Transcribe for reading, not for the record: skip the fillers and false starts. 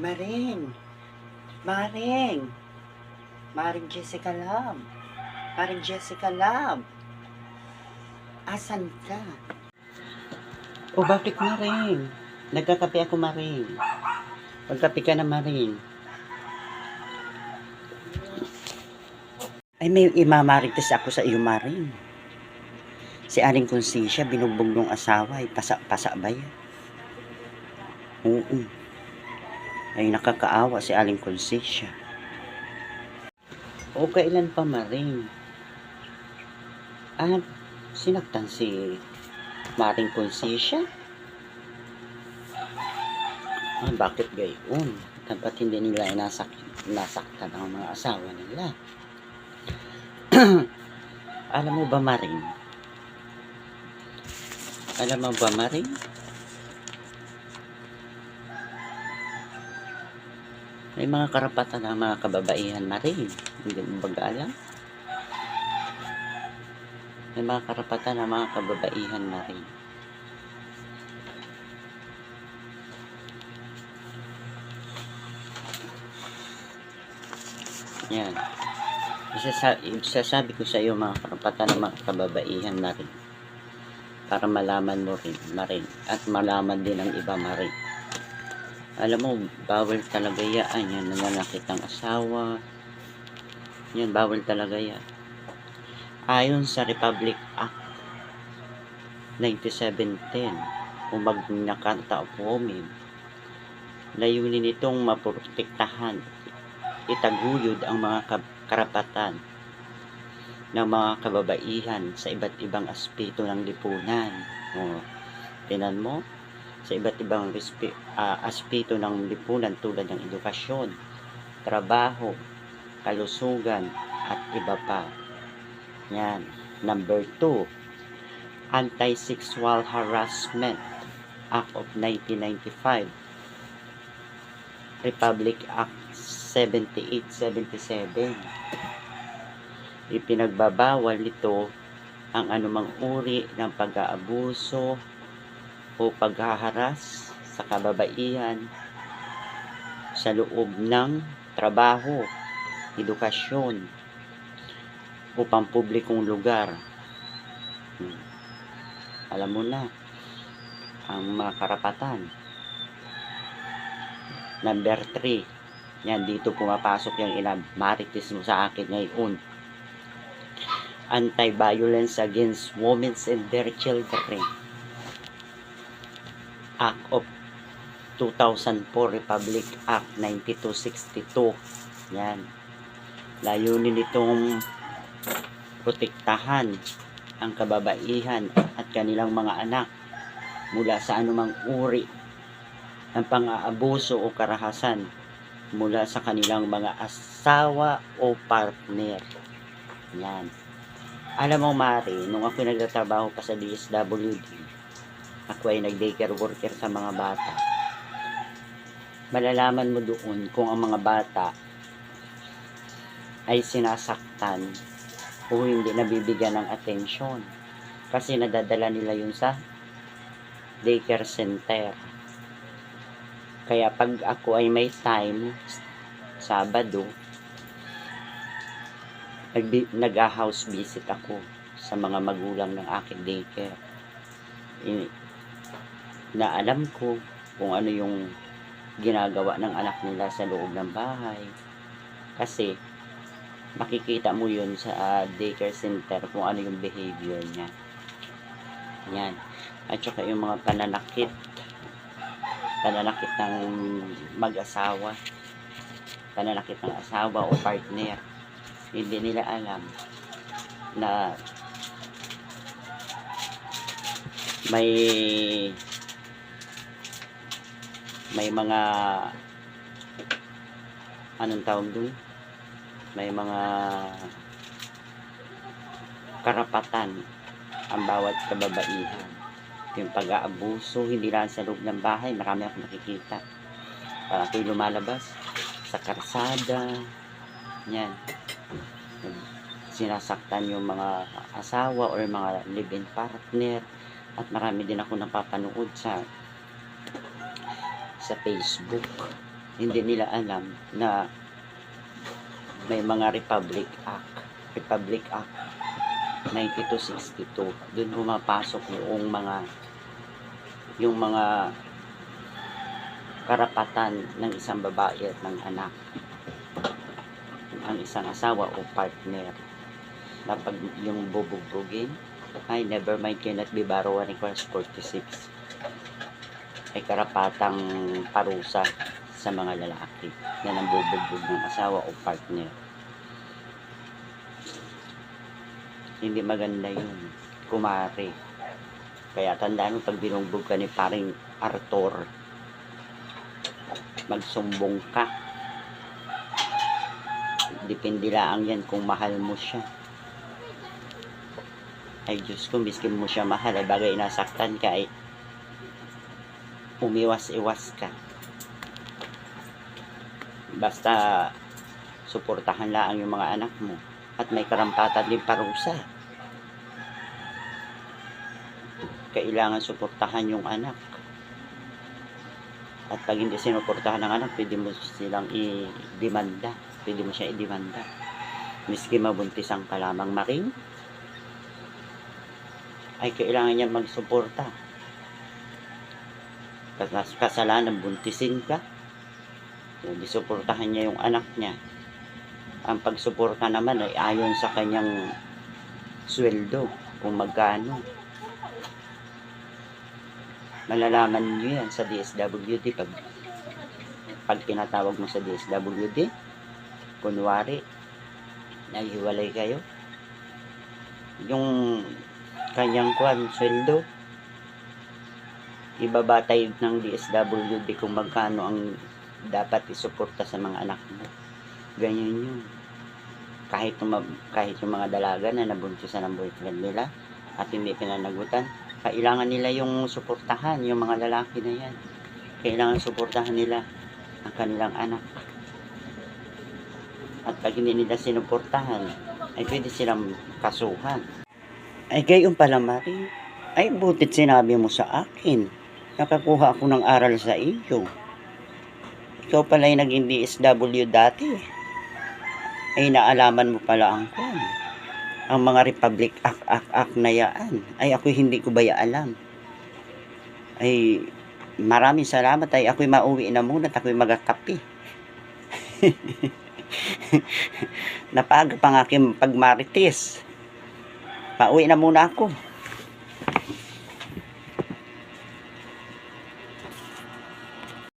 Maring, Maring, Maring Jessica Lam, Maring Jessica Lam, asan ka? O bakit Maring? Nagkakape ako Maring. Magkape ka na Maring. Ay may imamarites ako sa iyo Maring. Si Aling Konsensya binugbog ng asawa ay pasa-pasa ba yan? Oo. Ay nakakaawa si Aling Konsensya. O kailan pa Maring? Sinaktan si Maring Konsensya? Bakit gayon? Dapat hindi nila nasaktan ang mga asawa nila. Alam mo ba Maring? May mga karapatan ng mga kababaihan Maring. Hindi mo ba alam? May mga karapatan ng mga kababaihan Maring. Yan. Isasabi ko sa iyo mga karapatan ng mga kababaihan Maring. Para malaman mo rin Maring. At malaman din ng iba Maring. Alam mo, bawal talaga yan. Yan, nananakit ang asawa. Yan, bawal talaga yan. Ayon sa Republic Act 9710 o Magna Carta of Women, layunin nitong maprotektahan, itaguyod ang mga karapatan ng mga kababaihan sa iba't ibang aspeto ng lipunan. O, tinan mo, sa iba't ibang aspeto ng lipunan tulad ng edukasyon, trabaho, kalusugan, at iba pa. Yan. Number 2, Anti-Sexual Harassment Act of 1995, Republic Act 7877. Ipinagbabawal nito ang anumang uri ng pag-aabuso o paghaharas sa kababaihan sa loob ng trabaho, edukasyon o pampublikong lugar. Alam mo na ang mga karapatan. Number 3, yan dito pumapasok yung inamarites mo sa akin ngayon. Anti-Violence Against Women and Their Children Act of 2004, Republic Act 9262. Yan. Layunin nitong protektahan ang kababaihan at kanilang mga anak mula sa anumang uri ng pang-aabuso o karahasan mula sa kanilang mga asawa o partner. Yan. Alam mo Mari, nung ako nagtatrabaho pa sa DSWD, ako ay nag-daycare worker sa mga bata. Malalaman mo doon kung ang mga bata ay sinasaktan o hindi nabibigyan ng atensyon kasi nadadala nila yun sa daycare center. Kaya pag ako ay may time, Sabado, nag-house visit ako sa mga magulang ng aking daycare. Na alam ko kung ano yung ginagawa ng anak nila sa loob ng bahay. Kasi makikita mo yun sa daycare center kung ano yung behavior niya. Yan. At saka yung mga pananakit ng mag-asawa, pananakit ng asawa o partner. Hindi nila alam na may mga anong tawag dun? May mga karapatan ang bawat kababaihan. Yung pag-aabuso, hindi lang sa loob ng bahay, marami akong nakikita. Parang ako'y lumalabas sa karsada, yan. Sinasaktan yung mga asawa or mga live-in partner, at marami din ako napapanood sa Facebook. hindi nila alam na may mga Republic Act 9262. Doon pumapasok yung mga karapatan ng isang babae at ng anak, ang isang asawa o partner, na pag yung bubugbugin ay never mind cannot be borrowed equals 46 ay karapatang parusa sa mga lalaki na nambubugbog ng asawa o partner. Hindi maganda yun, kumari. Kaya tandaan mo, pag binugbog ka ni paring Arthur, magsumbong ka. Depende lang yan kung mahal mo siya. Ay Diyos ko, miskin mo siya mahal, ay bagay nasaktan ka, ay umiwas-iwas ka. Basta suportahan lang yung mga anak mo at may karampatan din parusa. Kailangan suportahan yung anak. At pag hindi sinuportahan ng anak, pwede mo silang i-demanda. Pwede mo siya i-demanda. Miski mabuntisan ka lamang maring, ay kailangan niya magsuporta. Kasalanan, buntisin ka, hindi suportahan niya yung anak niya. Ang pagsuporta naman ay ayon sa kanyang sweldo, kung magkano. Malalaman nyo yan sa DSWD pag tinatawag mo sa DSWD. Kunwari, naghiwalay kayo, yung kanyang sweldo, ibabatay ng DSWD kung magkano ang dapat isuporta sa mga anak mo. Ganyan yun. Kahit yung mga dalaga na nabuntisan ng boyfriend nila at hindi pinanagutan, kailangan nila yung suportahan, yung mga lalaki na yan. Kailangan suportahan nila ang kanilang anak. At pag hindi nila sinuportahan, ay pwede silang kasuhan. Ay gayon pala, Mari. Ay butit sinabi mo sa akin. Nakakuha ako ng aral sa iyo. Ikaw pala ay naging DSW dati. Ay naalaman mo pala ang mga Republic Act na yan. Ay ako'y hindi ko ba alam. Ay maraming salamat. Ay ako'y mauwi na muna at ako'y magakapi. Napaga pang aking pagmarites. Pauwi na muna ako.